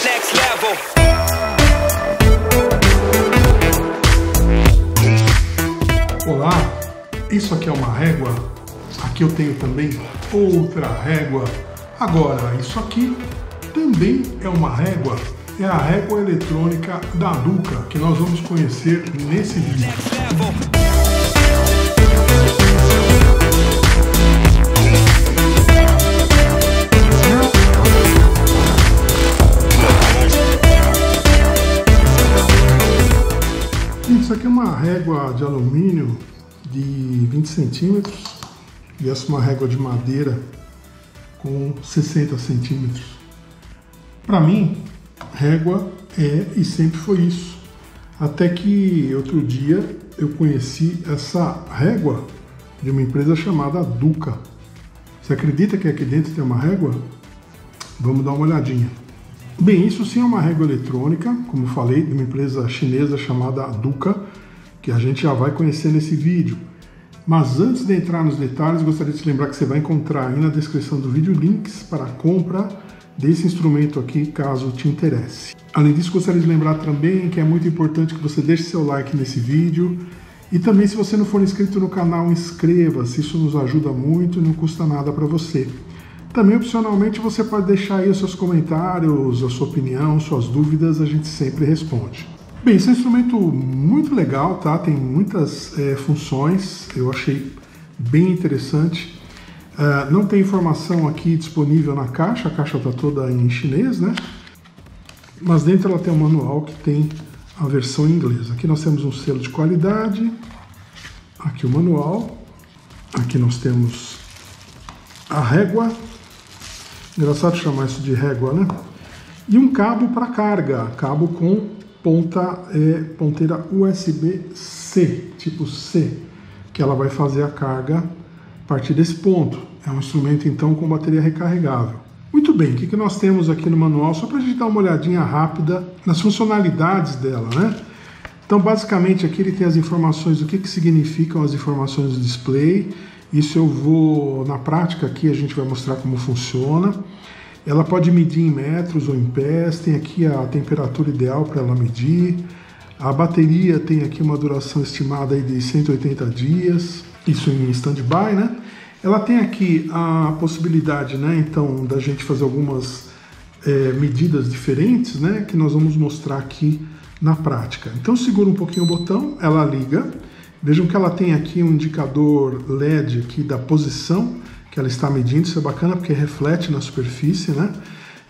Next level. Olá, isso aqui é uma régua. Aqui eu tenho também outra régua. Agora, isso aqui também é uma régua. É a régua eletrônica da Duca, que nós vamos conhecer nesse vídeo. Isso aqui é uma régua de alumínio de 20 centímetros e essa é uma régua de madeira com 60 centímetros. Para mim, régua é e sempre foi isso. Até que outro dia eu conheci essa régua de uma empresa chamada Duca. Você acredita que aqui dentro tem uma régua? Vamos dar uma olhadinha. Bem, isso sim é uma régua eletrônica, como falei, de uma empresa chinesa chamada Duca, que a gente já vai conhecer nesse vídeo. Mas antes de entrar nos detalhes, gostaria de te lembrar que você vai encontrar aí na descrição do vídeo links para a compra desse instrumento aqui, caso te interesse. Além disso, gostaria de lembrar também que é muito importante que você deixe seu like nesse vídeo. E também, se você não for inscrito no canal, inscreva-se, isso nos ajuda muito e não custa nada para você. Também, opcionalmente, você pode deixar aí os seus comentários, a sua opinião, suas dúvidas, a gente sempre responde. Bem, esse é um instrumento muito legal, tá? Tem muitas funções, eu achei bem interessante. Não tem informação aqui disponível na caixa, a caixa está toda em chinês, né? Mas dentro ela tem um manual que tem a versão em inglês. Aqui nós temos um selo de qualidade, aqui o manual, aqui nós temos a régua. Engraçado chamar isso de régua, né? E um cabo para carga, cabo com ponteira USB-C, tipo C, que ela vai fazer a carga a partir desse ponto. É um instrumento, então, com bateria recarregável. Muito bem, o que nós temos aqui no manual? Só para a gente dar uma olhadinha rápida nas funcionalidades dela, né? Então, basicamente, aqui ele tem as informações do que significam as informações do display. Isso eu vou, na prática aqui, a gente vai mostrar como funciona. Ela pode medir em metros ou em pés, tem aqui a temperatura ideal para ela medir. A bateria tem aqui uma duração estimada aí de 180 dias, isso em stand-by, né? Ela tem aqui a possibilidade, né, então, da gente fazer algumas medidas diferentes, né, que nós vamos mostrar aqui na prática. Então, segura um pouquinho o botão, ela liga. Vejam que ela tem aqui um indicador LED aqui da posição que ela está medindo, isso é bacana porque reflete na superfície, né?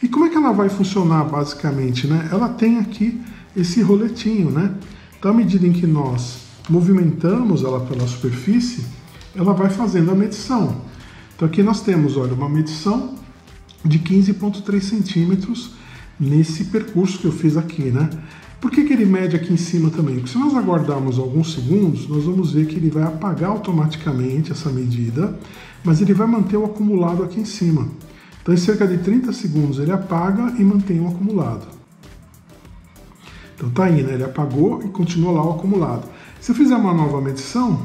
E como é que ela vai funcionar basicamente, né? Ela tem aqui esse roletinho, né? Então, à medida em que nós movimentamos ela pela superfície, ela vai fazendo a medição. Então aqui nós temos, olha, uma medição de 15,3 centímetros nesse percurso que eu fiz aqui, né? Por que ele mede aqui em cima também? Porque se nós aguardarmos alguns segundos, nós vamos ver que ele vai apagar automaticamente essa medida, mas ele vai manter o acumulado aqui em cima. Então, em cerca de 30 segundos, ele apaga e mantém o acumulado. Então, tá aí, né? Ele apagou e continua lá o acumulado. Se eu fizer uma nova medição,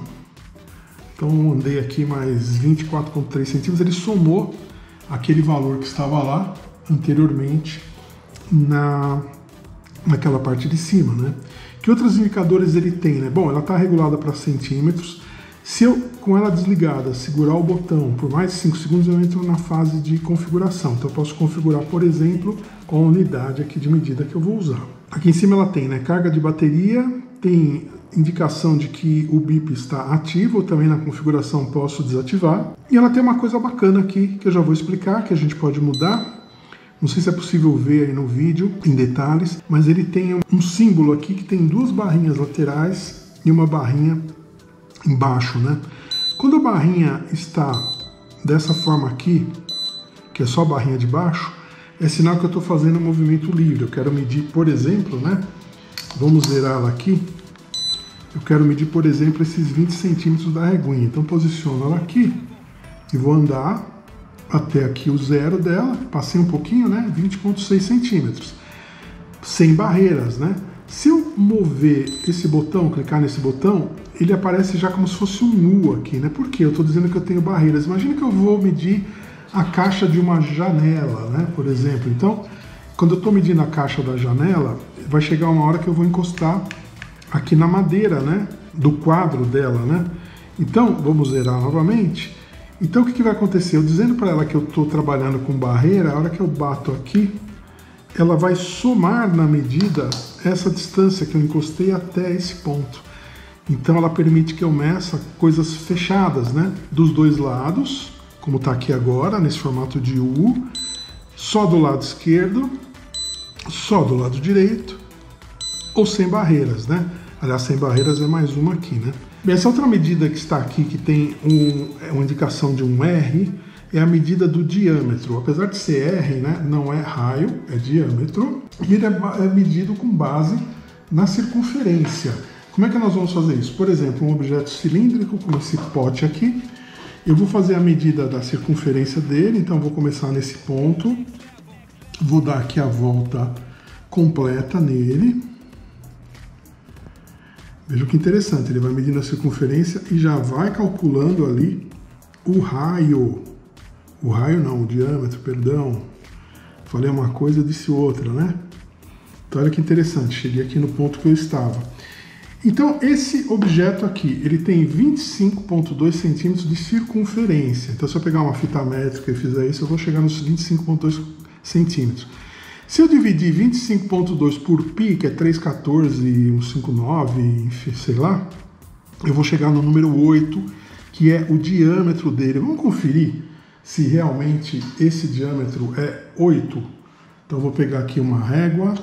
então andei aqui mais 24,3 centímetros, ele somou aquele valor que estava lá anteriormente naquela parte de cima, né? Que outros indicadores ele tem, né? Bom, ela está regulada para centímetros. Se eu, com ela desligada, segurar o botão por mais de 5 segundos, eu entro na fase de configuração. Então eu posso configurar, por exemplo, qual a unidade aqui de medida que eu vou usar. Aqui em cima ela tem, né, carga de bateria, tem indicação de que o bip está ativo, também na configuração posso desativar. E ela tem uma coisa bacana aqui, que eu já vou explicar, que a gente pode mudar. Não sei se é possível ver aí no vídeo, em detalhes, mas ele tem um símbolo aqui que tem duas barrinhas laterais e uma barrinha embaixo, né? Quando a barrinha está dessa forma aqui, que é só a barrinha de baixo, é sinal que eu estou fazendo um movimento livre. Eu quero medir, por exemplo, né? Vamos zerar ela aqui. Eu quero medir, por exemplo, esses 20 centímetros da reguinha. Então posiciono ela aqui e vou andar até aqui o zero dela, passei um pouquinho, né? 20,6 centímetros. Sem barreiras, né? Se eu mover esse botão, clicar nesse botão, ele aparece já como se fosse um nu aqui, né? Por quê? Eu estou dizendo que eu tenho barreiras. Imagina que eu vou medir a caixa de uma janela, né? Por exemplo. Então, quando eu estou medindo a caixa da janela, vai chegar uma hora que eu vou encostar aqui na madeira, né, do quadro dela, né? Então, vamos zerar novamente. Então, o que vai acontecer? Eu dizendo para ela que eu estou trabalhando com barreira, a hora que eu bato aqui, ela vai somar na medida essa distância que eu encostei até esse ponto. Então, ela permite que eu meça coisas fechadas, né, dos dois lados, como está aqui agora, nesse formato de U, só do lado esquerdo, só do lado direito, ou sem barreiras, né? Aliás, sem barreiras é mais uma aqui, né? Bem, essa outra medida que está aqui, que tem uma indicação de um R, é a medida do diâmetro. Apesar de ser R, né, não é raio, é diâmetro, e ele é medido com base na circunferência. Como é que nós vamos fazer isso? Por exemplo, um objeto cilíndrico, como esse pote aqui, eu vou fazer a medida da circunferência dele, então vou começar nesse ponto, vou dar aqui a volta completa nele. Veja que interessante, ele vai medindo a circunferência e já vai calculando ali o raio. O raio não, o diâmetro, perdão. Falei uma coisa, disse outra, né? Então olha que interessante, cheguei aqui no ponto que eu estava. Então esse objeto aqui, ele tem 25,2 centímetros de circunferência. Então se eu pegar uma fita métrica e fizer isso, eu vou chegar nos 25,2 centímetros. Se eu dividir 25,2 por π, que é 3,14, 1,59, enfim, sei lá, eu vou chegar no número 8, que é o diâmetro dele. Vamos conferir se realmente esse diâmetro é 8. Então eu vou pegar aqui uma régua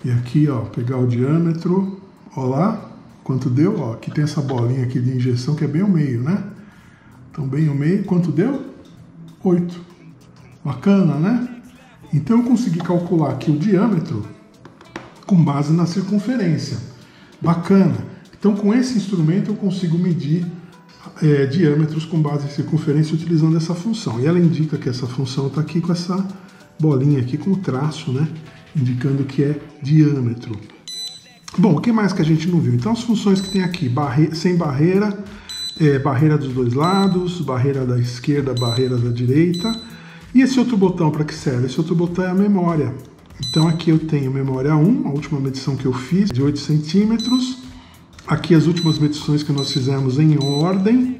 e aqui, ó, pegar o diâmetro. Ó lá, quanto deu? Ó, aqui tem essa bolinha aqui de injeção que é bem o meio, né? Então bem o meio, quanto deu? 8. Bacana, né? Então eu consegui calcular aqui o diâmetro com base na circunferência. Bacana. Então com esse instrumento eu consigo medir diâmetros com base em circunferência utilizando essa função. E ela indica que essa função está aqui com essa bolinha aqui com o traço, né? Indicando que é diâmetro. Bom, o que mais que a gente não viu? Então as funções que tem aqui, sem barreira, barreira dos dois lados, barreira da esquerda, barreira da direita. E esse outro botão para que serve? Esse outro botão é a memória. Então aqui eu tenho memória 1, a última medição que eu fiz, de 8 centímetros. Aqui as últimas medições que nós fizemos em ordem.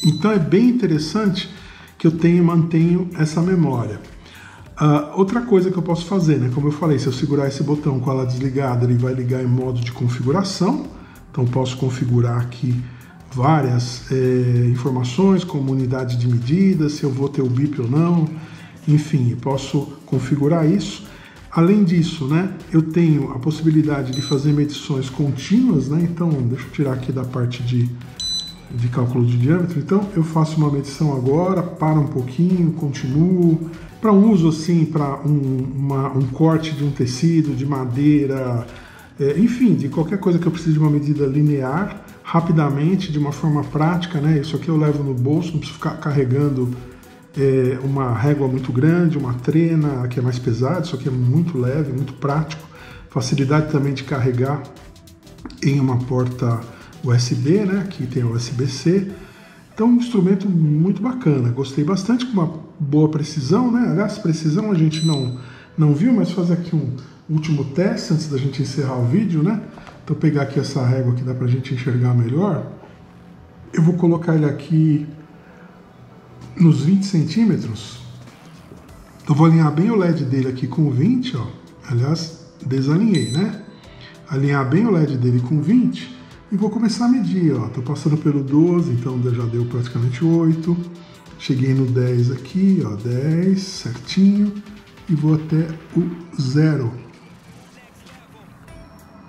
Então é bem interessante que eu mantenho essa memória. Outra coisa que eu posso fazer, né? Como eu falei, se eu segurar esse botão com ela desligada, ele vai ligar em modo de configuração. Então posso configurar aqui várias informações, como unidade de medida, se eu vou ter o bip ou não, enfim, posso configurar isso. Além disso, né, eu tenho a possibilidade de fazer medições contínuas, né? Então, deixa eu tirar aqui da parte de cálculo de diâmetro. Então, eu faço uma medição agora, paro um pouquinho, continuo. Para um uso assim, para um corte de um tecido, de madeira, enfim, de qualquer coisa que eu precise de uma medida linear, rapidamente, de uma forma prática, né? Isso aqui eu levo no bolso, não preciso ficar carregando uma régua muito grande, uma trena que é mais pesada. Isso aqui é muito leve, muito prático. Facilidade também de carregar em uma porta USB, né? Aqui tem a USB-C. Então, um instrumento muito bacana. Gostei bastante, com uma boa precisão, né? Aliás, precisão a gente não viu, mas fazer aqui um último teste antes da gente encerrar o vídeo, né? Então, pegar aqui essa régua que dá pra gente enxergar melhor. Eu vou colocar ele aqui nos 20 centímetros. Eu vou alinhar bem o LED dele aqui com 20, ó. Aliás, desalinhei, né? Alinhar bem o LED dele com 20 e vou começar a medir, ó. Tô passando pelo 12, então já deu praticamente 8. Cheguei no 10 aqui, ó, 10, certinho. E vou até o 0.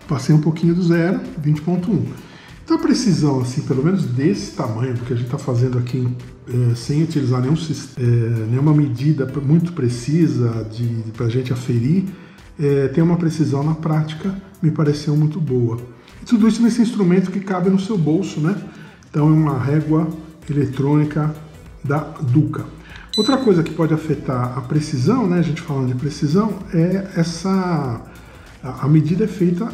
Passei um pouquinho do 0, 20,1. Então a precisão, assim, pelo menos desse tamanho, porque a gente está fazendo aqui sem utilizar nenhuma medida muito precisa para a gente aferir, tem uma precisão na prática, me pareceu muito boa. E tudo isso nesse instrumento que cabe no seu bolso, né? Então é uma régua eletrônica da Duca. Outra coisa que pode afetar a precisão, né? A gente falando de precisão, a medida é feita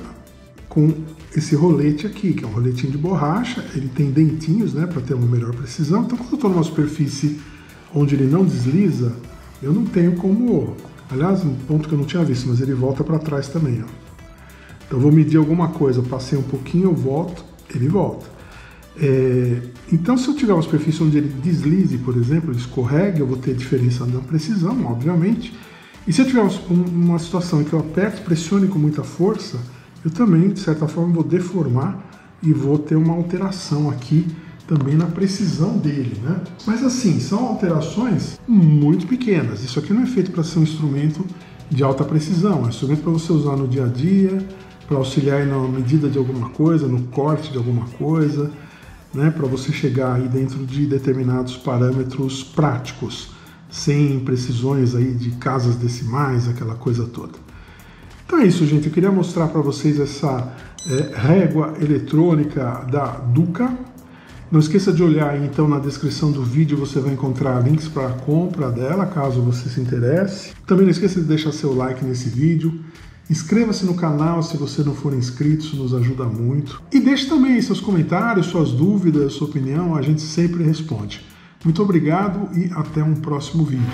com esse rolete aqui, que é um roletinho de borracha. Ele tem dentinhos, né, para ter uma melhor precisão. Então, quando eu estou numa superfície onde ele não desliza, eu não tenho como Aliás, um ponto que eu não tinha visto, mas ele volta para trás também, ó. Então eu vou medir alguma coisa, eu passei um pouquinho, eu volto, ele volta. Então se eu tiver uma superfície onde ele deslize, por exemplo, ele escorregue, eu vou ter diferença na precisão, obviamente. E se eu tiver uma situação em que eu aperto, pressione com muita força, eu também, de certa forma, vou deformar e vou ter uma alteração aqui também na precisão dele, né? Mas assim, são alterações muito pequenas. Isso aqui não é feito para ser um instrumento de alta precisão, é um instrumento para você usar no dia a dia, para auxiliar na medida de alguma coisa, no corte de alguma coisa, né? Para você chegar aí dentro de determinados parâmetros práticos, sem precisões aí de casas decimais, aquela coisa toda. Então é isso, gente. Eu queria mostrar para vocês essa régua eletrônica da Duca. Não esqueça de olhar aí, então, na descrição do vídeo você vai encontrar links para a compra dela, caso você se interesse. Também não esqueça de deixar seu like nesse vídeo. Inscreva-se no canal se você não for inscrito, isso nos ajuda muito. E deixe também seus comentários, suas dúvidas, sua opinião, a gente sempre responde. Muito obrigado e até um próximo vídeo.